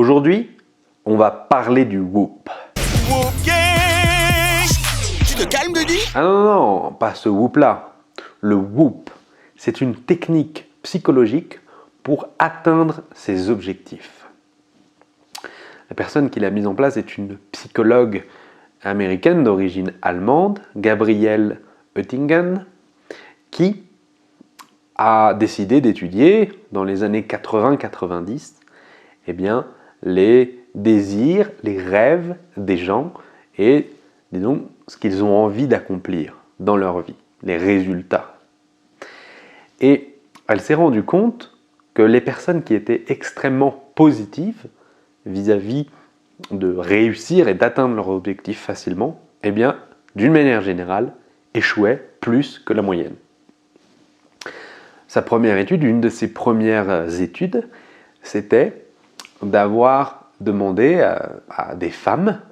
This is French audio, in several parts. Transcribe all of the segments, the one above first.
Aujourd'hui, on va parler du Whoop. Ok. Tu te calmes, Denis? Ah non, pas ce Whoop-là. Le Whoop, c'est une technique psychologique pour atteindre ses objectifs. La personne qui l'a mise en place est une psychologue américaine d'origine allemande, Gabrielle Oettingen, qui a décidé d'étudier dans les années 80-90 les désirs, les rêves des gens et disons ce qu'ils ont envie d'accomplir dans leur vie, les résultats. Et elle s'est rendue compte que les personnes qui étaient extrêmement positives vis-à-vis de réussir et d'atteindre leur objectif facilement, d'une manière générale, échouaient plus que la moyenne. Sa première étude, une de ses premières études, c'était d'avoir demandé à des femmes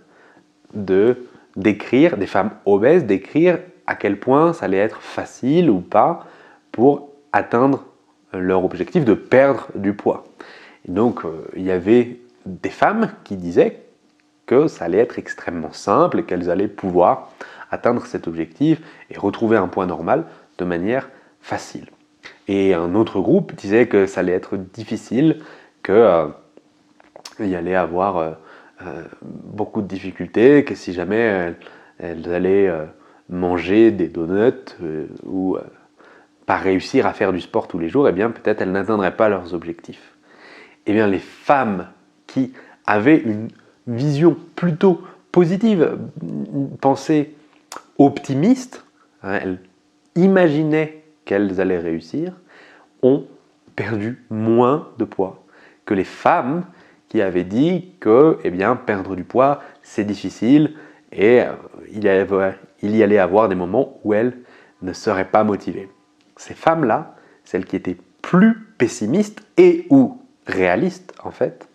d'écrire, des femmes obèses, d'écrire à quel point ça allait être facile ou pas pour atteindre leur objectif de perdre du poids. Et donc, il y avait des femmes qui disaient que ça allait être extrêmement simple et qu'elles allaient pouvoir atteindre cet objectif et retrouver un poids normal de manière facile. Et un autre groupe disait que ça allait être difficile, qu'il y allait avoir beaucoup de difficultés, que si jamais elles allaient manger des donuts ou pas réussir à faire du sport tous les jours, peut-être elles n'atteindraient pas leurs objectifs. Les femmes qui avaient une vision plutôt positive, une pensée optimiste, elles imaginaient qu'elles allaient réussir, ont perdu moins de poids que les femmes qui avaient dit que perdre du poids c'est difficile et il y allait avoir des moments où elles ne seraient pas motivées. Ces femmes-là, celles qui étaient plus pessimistes et ou réalistes en fait,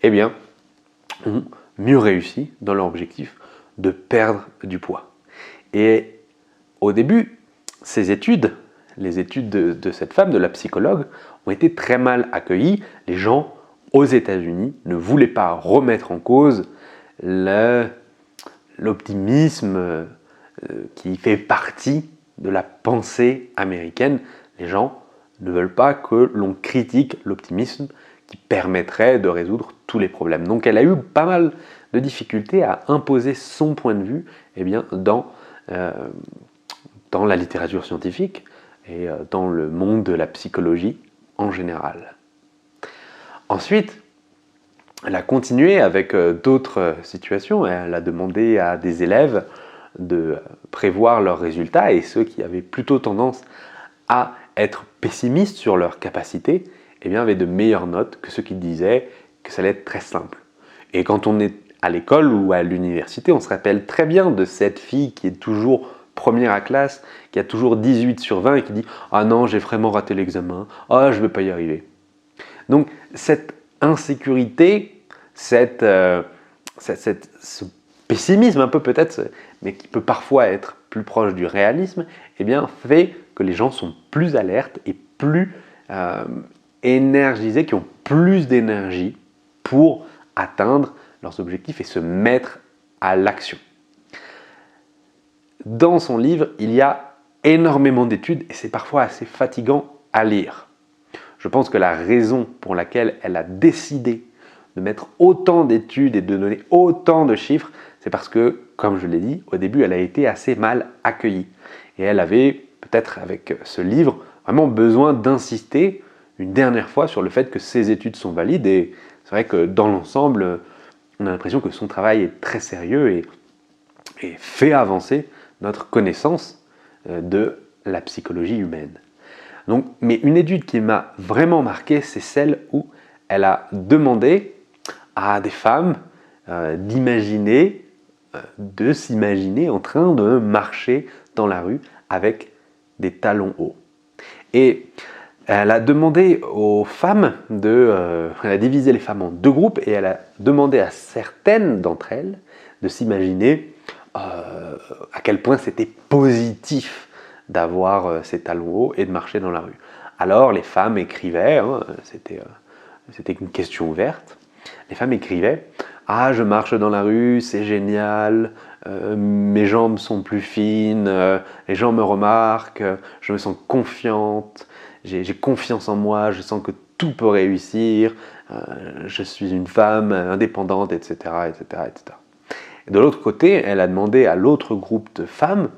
ont mieux réussi dans leur objectif de perdre du poids. Et au début, ces études, les études de cette femme, de la psychologue, ont été très mal accueillies. Les gens aux États-Unis ne voulaient pas remettre en cause l'optimisme qui fait partie de la pensée américaine. Les gens ne veulent pas que l'on critique l'optimisme qui permettrait de résoudre tous les problèmes. Donc elle a eu pas mal de difficultés à imposer son point de vue dans la littérature scientifique et dans le monde de la psychologie en général. Ensuite, elle a continué avec d'autres situations. Elle a demandé à des élèves de prévoir leurs résultats et ceux qui avaient plutôt tendance à être pessimistes sur leurs capacités avaient de meilleures notes que ceux qui disaient que ça allait être très simple. Et quand on est à l'école ou à l'université, on se rappelle très bien de cette fille qui est toujours première à classe, qui a toujours 18 sur 20 et qui dit « Ah non, j'ai vraiment raté l'examen, ah je ne vais pas y arriver ». Donc cette insécurité, ce pessimisme un peu peut-être, mais qui peut parfois être plus proche du réalisme, fait que les gens sont plus alertes et plus énergisés, qui ont plus d'énergie pour atteindre leurs objectifs et se mettre à l'action. Dans son livre, il y a énormément d'études et c'est parfois assez fatigant à lire. Je pense que la raison pour laquelle elle a décidé de mettre autant d'études et de donner autant de chiffres, c'est parce que, comme je l'ai dit, au début, elle a été assez mal accueillie. Et elle avait, peut-être avec ce livre, vraiment besoin d'insister une dernière fois sur le fait que ses études sont valides. Et c'est vrai que dans l'ensemble, on a l'impression que son travail est très sérieux et fait avancer notre connaissance de la psychologie humaine. Donc, mais une étude qui m'a vraiment marqué, c'est celle où elle a demandé à des femmes de s'imaginer en train de marcher dans la rue avec des talons hauts. Et elle a demandé aux femmes elle a divisé les femmes en deux groupes et elle a demandé à certaines d'entre elles de s'imaginer à quel point c'était positif d'avoir ces talons hauts et de marcher dans la rue. Alors les femmes écrivaient, c'était une question ouverte, les femmes écrivaient « Ah, je marche dans la rue, c'est génial, mes jambes sont plus fines, les gens me remarquent, je me sens confiante, j'ai confiance en moi, je sens que tout peut réussir, je suis une femme indépendante, etc. etc., etc. » Et de l'autre côté, elle a demandé à l'autre groupe de femmes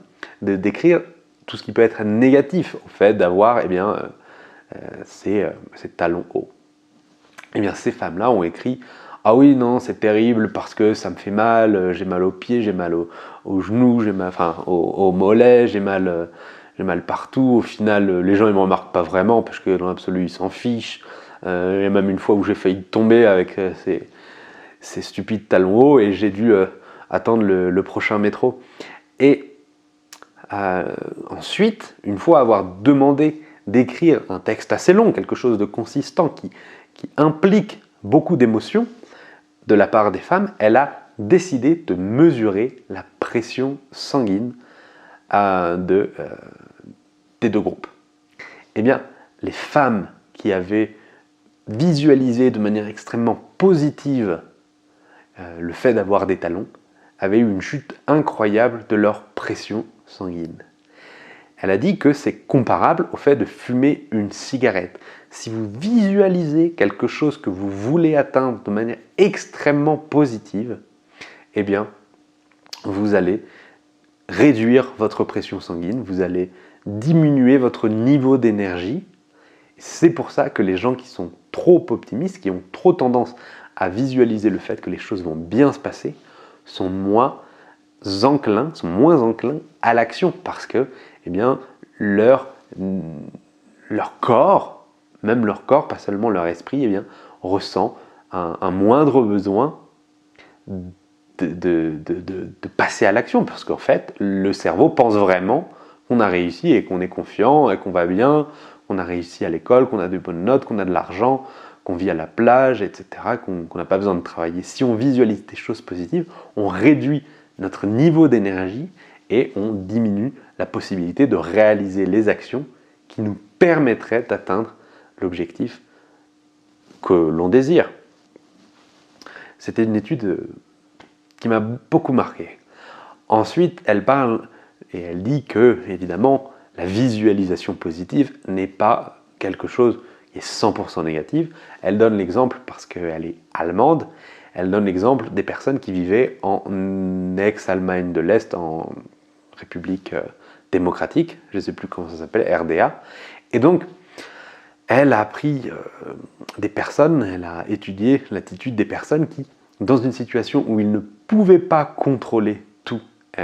de décrire tout ce qui peut être négatif au fait d'avoir ces talons hauts. Et bien ces femmes-là ont écrit « Ah oui, non, c'est terrible parce que ça me fait mal, j'ai mal aux pieds, j'ai mal aux genoux, j'ai mal, aux mollets, j'ai mal partout. Au final, les gens ne me remarquent pas vraiment parce que dans l'absolu, ils s'en fichent. Il y a même une fois où j'ai failli tomber avec ces stupides talons hauts et j'ai dû attendre le prochain métro. » Et ensuite, une fois avoir demandé d'écrire un texte assez long, quelque chose de consistant qui implique beaucoup d'émotions de la part des femmes, elle a décidé de mesurer la pression sanguine des deux groupes. Eh bien, les femmes qui avaient visualisé de manière extrêmement positive le fait d'avoir des talons avaient eu une chute incroyable de leur pression sanguine. Elle a dit que c'est comparable au fait de fumer une cigarette. Si vous visualisez quelque chose que vous voulez atteindre de manière extrêmement positive, eh bien, vous allez réduire votre pression sanguine, vous allez diminuer votre niveau d'énergie. C'est pour ça que les gens qui sont trop optimistes, qui ont trop tendance à visualiser le fait que les choses vont bien se passer, sont moins enclins à l'action parce que eh bien, leur corps, même leur corps, pas seulement leur esprit, eh bien, ressent un moindre besoin de passer à l'action parce qu'en fait, le cerveau pense vraiment qu'on a réussi et qu'on est confiant et qu'on va bien, qu'on a réussi à l'école, qu'on a de bonnes notes, qu'on a de l'argent, qu'on vit à la plage, etc., qu'on n'a pas besoin de travailler. Si on visualise des choses positives, on réduit notre niveau d'énergie et on diminue la possibilité de réaliser les actions qui nous permettraient d'atteindre l'objectif que l'on désire. C'était une étude qui m'a beaucoup marqué. Ensuite, elle parle et elle dit que, évidemment, la visualisation positive n'est pas quelque chose qui est 100% négative. Elle donne l'exemple, parce qu'elle est allemande, elle donne l'exemple des personnes qui vivaient en ex-Allemagne de l'Est, en République démocratique, je ne sais plus comment ça s'appelle, RDA. Et donc, elle a pris des personnes, elle a étudié l'attitude des personnes qui, dans une situation où ils ne pouvaient pas contrôler tous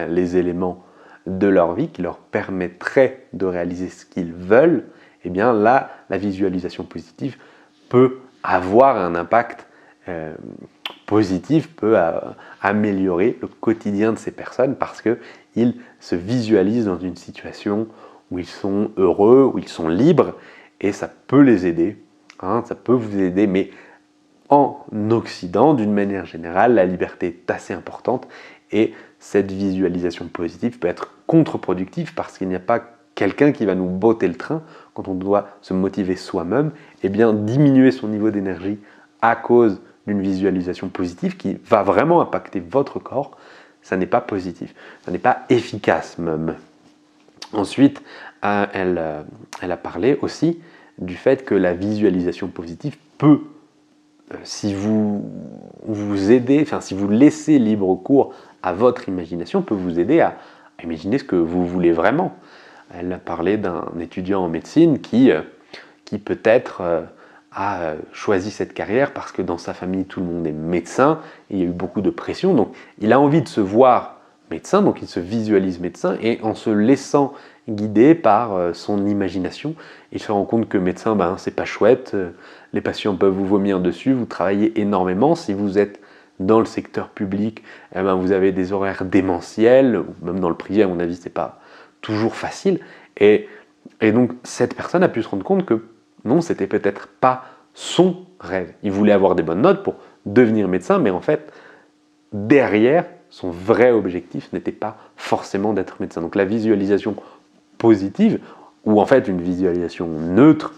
les éléments de leur vie qui leur permettraient de réaliser ce qu'ils veulent, eh bien là, la visualisation positive peut avoir un impact positif, peut améliorer le quotidien de ces personnes parce qu'ils se visualisent dans une situation où ils sont heureux, où ils sont libres, et ça peut les aider, ça peut vous aider, mais en Occident, d'une manière générale, la liberté est assez importante et cette visualisation positive peut être contre-productive parce qu'il n'y a pas quelqu'un qui va nous botter le train quand on doit se motiver soi-même, et bien diminuer son niveau d'énergie à cause d'une visualisation positive qui va vraiment impacter votre corps, ça n'est pas positif, ça n'est pas efficace même. Ensuite, elle a parlé aussi du fait que la visualisation positive peut, si vous aidez, si vous laissez libre cours à votre imagination, peut vous aider à imaginer ce que vous voulez vraiment. Elle a parlé d'un étudiant en médecine qui peut-être a choisi cette carrière parce que dans sa famille tout le monde est médecin, et il y a eu beaucoup de pression, donc il a envie de se voir médecin, donc il se visualise médecin, et en se laissant guider par son imagination, il se rend compte que médecin, c'est pas chouette, les patients peuvent vous vomir dessus, vous travaillez énormément, si vous êtes dans le secteur public, vous avez des horaires démentiels, ou même dans le privé à mon avis c'est pas toujours facile, et donc cette personne a pu se rendre compte que non, c'était peut-être pas son rêve. Il voulait avoir des bonnes notes pour devenir médecin, mais en fait, derrière, son vrai objectif n'était pas forcément d'être médecin. Donc la visualisation positive, ou en fait une visualisation neutre,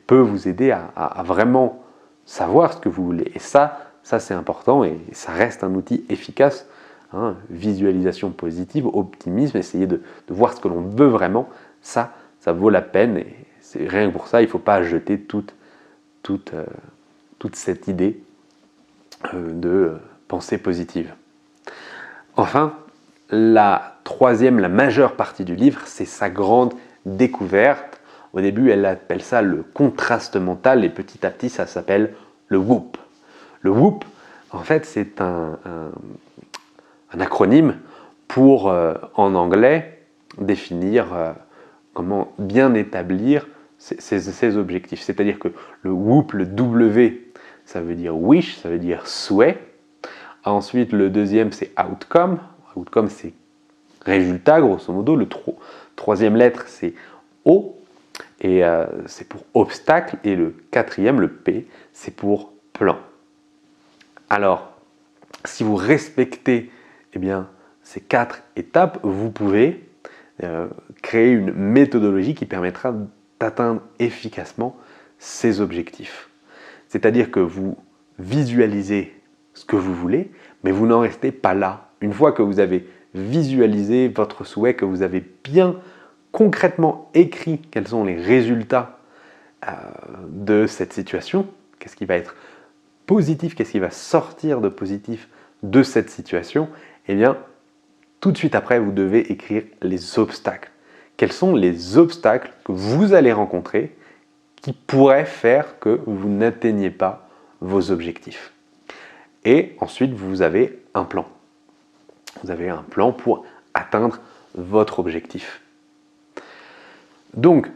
peut vous aider à vraiment savoir ce que vous voulez. Et ça Ça, c'est important et ça reste un outil efficace. Hein, visualisation positive, optimisme, essayer de voir ce que l'on veut vraiment, ça vaut la peine. Et c'est rien que pour ça, il ne faut pas jeter toute cette idée de pensée positive. Enfin, la troisième, la majeure partie du livre, c'est sa grande découverte. Au début, elle appelle ça le contraste mental et petit à petit, ça s'appelle le WOOP. Le WOOP, en fait, c'est un acronyme pour, en anglais, définir comment bien établir ses objectifs. C'est-à-dire que le WOOP, le W, ça veut dire wish, ça veut dire souhait. Ensuite, le deuxième, c'est outcome. Outcome, c'est résultat, grosso modo. Le troisième lettre, c'est O, et c'est pour obstacle. Et le quatrième, le P, c'est pour plan. Alors, si vous respectez ces 4 étapes, vous pouvez créer une méthodologie qui permettra d'atteindre efficacement ces objectifs. C'est-à-dire que vous visualisez ce que vous voulez, mais vous n'en restez pas là. Une fois que vous avez visualisé votre souhait, que vous avez bien concrètement écrit quels sont les résultats de cette situation, qu'est-ce qui va être positif, qu'est-ce qui va sortir de positif de cette situation, tout de suite après, vous devez écrire les obstacles. Quels sont les obstacles que vous allez rencontrer qui pourraient faire que vous n'atteigniez pas vos objectifs? Et ensuite, vous avez un plan. Vous avez un plan pour atteindre votre objectif. Donc,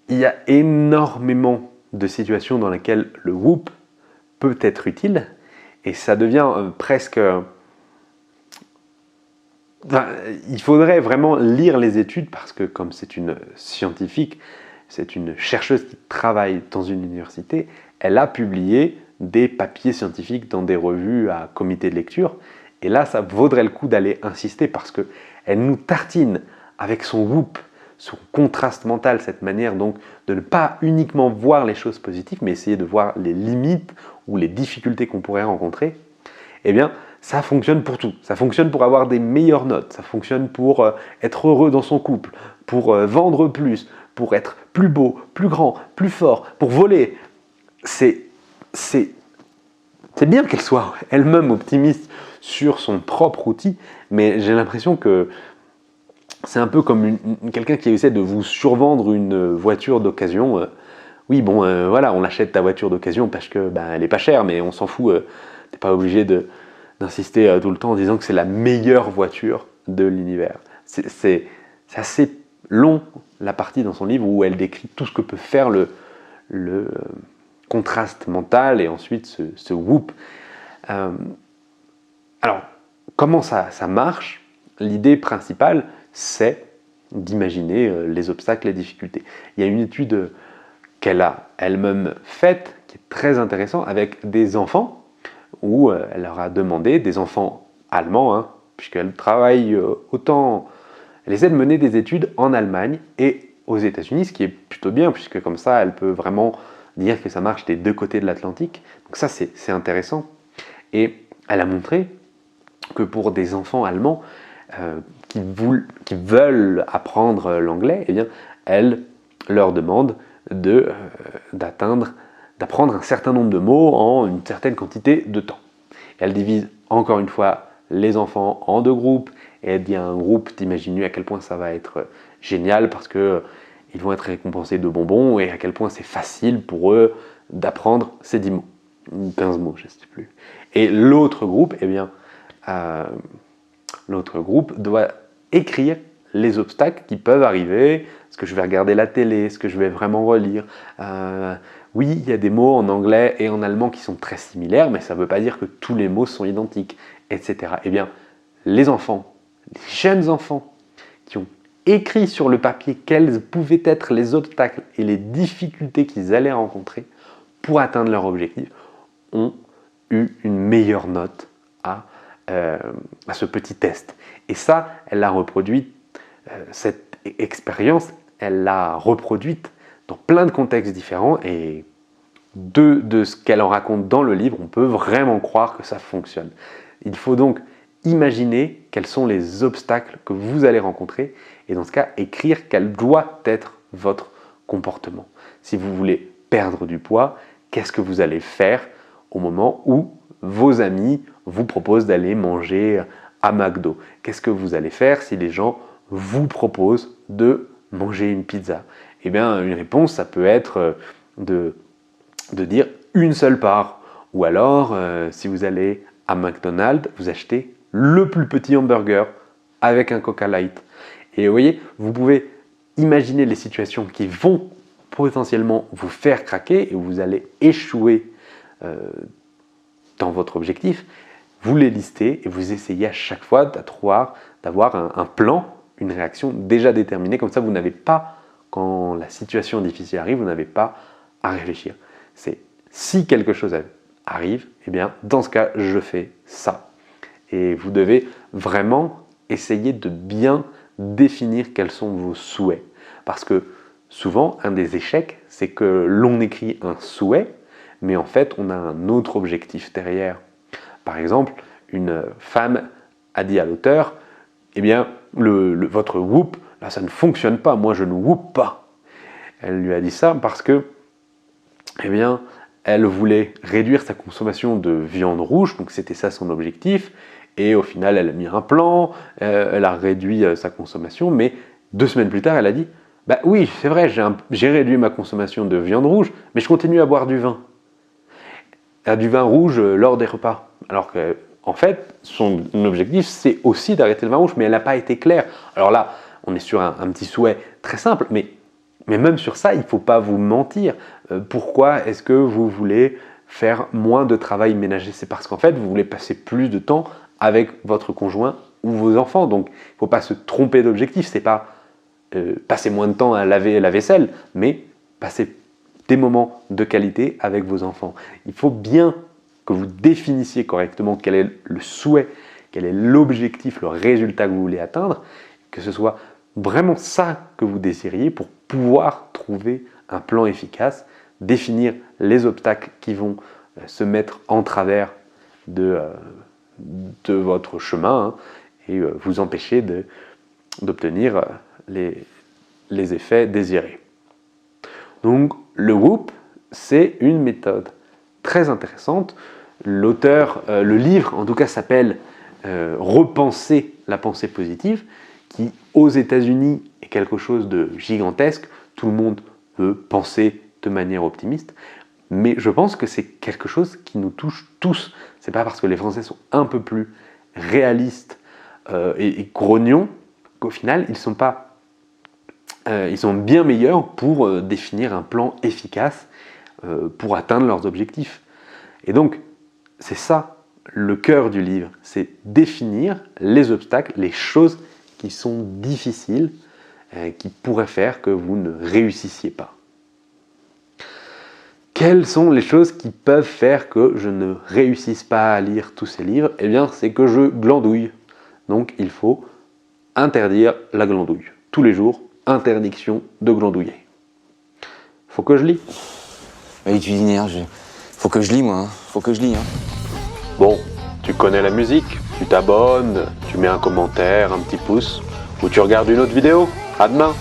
il y a énormément de situations dans lesquelles le WOOP peut être utile et ça devient presque... il faudrait vraiment lire les études parce que comme c'est une scientifique, c'est une chercheuse qui travaille dans une université, elle a publié des papiers scientifiques dans des revues à comité de lecture. Et là, ça vaudrait le coup d'aller insister parce qu'elle nous tartine avec son WOOP, son contraste mental, cette manière donc de ne pas uniquement voir les choses positives, mais essayer de voir les limites ou les difficultés qu'on pourrait rencontrer. Ça fonctionne pour tout. Ça fonctionne pour avoir des meilleures notes, ça fonctionne pour être heureux dans son couple, pour vendre plus, pour être plus beau, plus grand, plus fort, pour voler. C'est bien qu'elle soit elle-même optimiste sur son propre outil, mais j'ai l'impression que c'est un peu comme quelqu'un qui essaie de vous survendre une voiture d'occasion. Oui, voilà, on achète ta voiture d'occasion parce que elle est pas chère, mais on s'en fout. T'es pas obligé d'insister tout le temps en disant que c'est la meilleure voiture de l'univers. C'est assez long, la partie dans son livre où elle décrit tout ce que peut faire le contraste mental et ensuite ce WOOP. Alors, comment ça marche? L'idée principale, c'est d'imaginer les obstacles, les difficultés. Il y a une étude qu'elle a elle-même faite, qui est très intéressante, avec des enfants, où elle leur a demandé, des enfants allemands, puisqu'elle travaille elle essaie de mener des études en Allemagne et aux États-Unis, ce qui est plutôt bien, puisque comme ça, elle peut vraiment dire que ça marche des deux côtés de l'Atlantique. Donc ça, c'est intéressant. Et elle a montré que pour des enfants allemands qui veulent apprendre l'anglais, elle leur demande d'apprendre un certain nombre de mots en une certaine quantité de temps. Elle divise encore une fois les enfants en 2 groupes et elle dit à un groupe d'imaginer à quel point ça va être génial parce qu'ils vont être récompensés de bonbons et à quel point c'est facile pour eux d'apprendre ces 10 mots, ou 15 mots, je ne sais plus. Et l'autre groupe, l'autre groupe doit écrire les obstacles qui peuvent arriver. Est-ce que je vais regarder la télé? Est-ce que je vais vraiment relire? Oui, il y a des mots en anglais et en allemand qui sont très similaires, mais ça ne veut pas dire que tous les mots sont identiques, etc. Les enfants, les jeunes enfants qui ont écrit sur le papier quels pouvaient être les obstacles et les difficultés qu'ils allaient rencontrer pour atteindre leur objectif, ont eu une meilleure note à ce petit test. Et ça, elle l'a reproduit, cette expérience, elle l'a reproduite dans plein de contextes différents et de ce qu'elle en raconte dans le livre, on peut vraiment croire que ça fonctionne. Il faut donc imaginer quels sont les obstacles que vous allez rencontrer et dans ce cas, écrire quel doit être votre comportement. Si vous voulez perdre du poids, qu'est-ce que vous allez faire au moment où vos amis vous proposent d'aller manger à McDo? Qu'est-ce que vous allez faire si les gens vous proposent de manger une pizza? Eh bien, une réponse, ça peut être de dire une seule part. Ou alors, si vous allez à McDonald's, vous achetez le plus petit hamburger avec un Coca Light. Et vous voyez, vous pouvez imaginer les situations qui vont potentiellement vous faire craquer et où vous allez échouer dans votre objectif. Vous les listez et vous essayez à chaque fois d'avoir un plan, une réaction déjà déterminée. Comme ça, vous n'avez pas, quand la situation difficile arrive, vous n'avez pas à réfléchir. C'est si quelque chose arrive, eh bien, dans ce cas, je fais ça. Et vous devez vraiment essayer de bien définir quels sont vos souhaits. Parce que souvent, un des échecs, c'est que l'on écrit un souhait, mais en fait, on a un autre objectif derrière. Par exemple, une femme a dit à l'auteur, eh bien, votre whoop, là, ça ne fonctionne pas, moi je ne whoop pas. Elle lui a dit ça parce que, eh bien, elle voulait réduire sa consommation de viande rouge, donc c'était ça son objectif, et au final, elle a mis un plan, elle a réduit sa consommation, mais 2 semaines plus tard, elle a dit, bah oui, c'est vrai, j'ai réduit ma consommation de viande rouge, mais je continue à boire du vin. Du vin rouge lors des repas. Alors que, en fait, son objectif, c'est aussi d'arrêter le vin rouge, mais elle n'a pas été claire. Alors là, on est sur un petit souhait très simple, mais même sur ça, il ne faut pas vous mentir. Pourquoi est-ce que vous voulez faire moins de travail ménager? C'est parce qu'en fait, vous voulez passer plus de temps avec votre conjoint ou vos enfants. Donc, il ne faut pas se tromper d'objectif. Ce n'est pas passer moins de temps à laver la vaisselle, mais passer des moments de qualité avec vos enfants. Il faut bien que vous définissiez correctement quel est le souhait, quel est l'objectif, le résultat que vous voulez atteindre, que ce soit vraiment ça que vous désiriez pour pouvoir trouver un plan efficace, définir les obstacles qui vont se mettre en travers de votre chemin et vous empêcher d'obtenir les effets désirés. Donc, le WHOOP, c'est une méthode très intéressante. L'auteur, le livre en tout cas s'appelle Repenser la pensée positive, qui aux États-Unis est quelque chose de gigantesque. Tout le monde veut penser de manière optimiste, mais je pense que c'est quelque chose qui nous touche tous. C'est pas parce que les Français sont un peu plus réalistes et grognons qu'au final ils sont bien meilleurs pour définir un plan efficace pour atteindre leurs objectifs. Et donc, c'est ça le cœur du livre, c'est définir les obstacles, les choses qui sont difficiles, qui pourraient faire que vous ne réussissiez pas. Quelles sont les choses qui peuvent faire que je ne réussisse pas à lire tous ces livres? Eh bien, c'est que je glandouille. Donc, il faut interdire la glandouille. Tous les jours, interdiction de glandouiller. Faut que je lis. Oui, tu t'énerves. Faut que je lis, moi. Faut que je lis. Bon, tu connais la musique, tu t'abonnes, tu mets un commentaire, un petit pouce, ou tu regardes une autre vidéo. À demain.